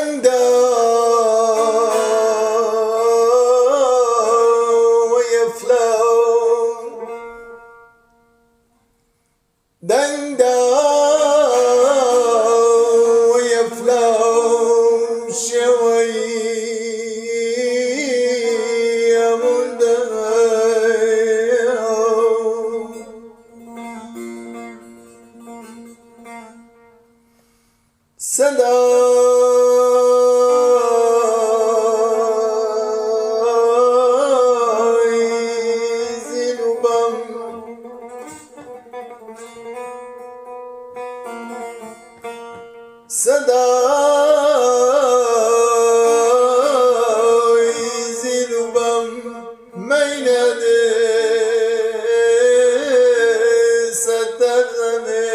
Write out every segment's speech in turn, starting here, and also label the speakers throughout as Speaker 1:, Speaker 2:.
Speaker 1: دندا ويفلو دندا ويفلو شوي صدا زینوبم صدا زینوبم مینده ستغنه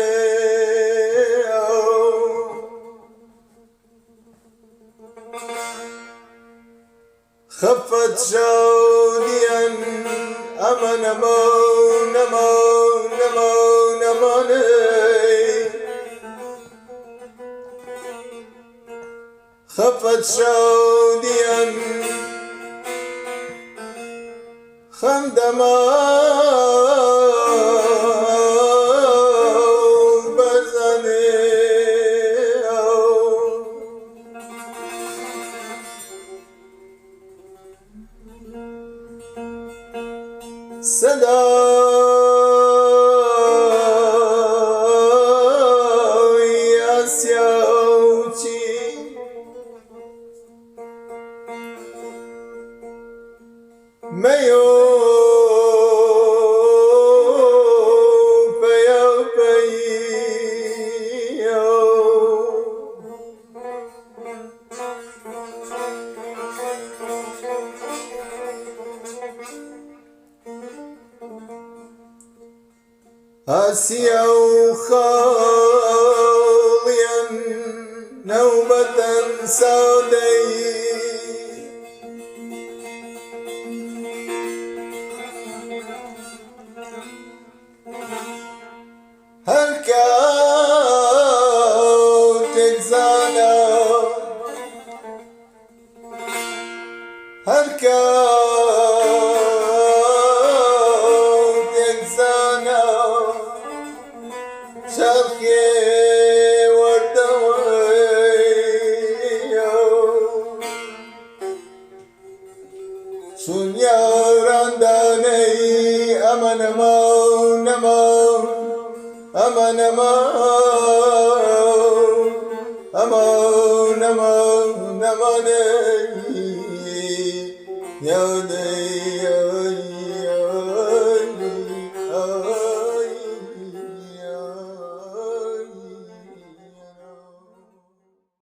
Speaker 1: خفت شاديا أما نمو نمو نمو نماني خفت شاديا خمدما صدای آسیاوچی میو پیو پیو آسيا وخاليا نوبة سودي هلكا تجزانا هلكا شرخي وردويو سنيا رانداني أما نمو نمو أما نمو أما نمو نماني يودي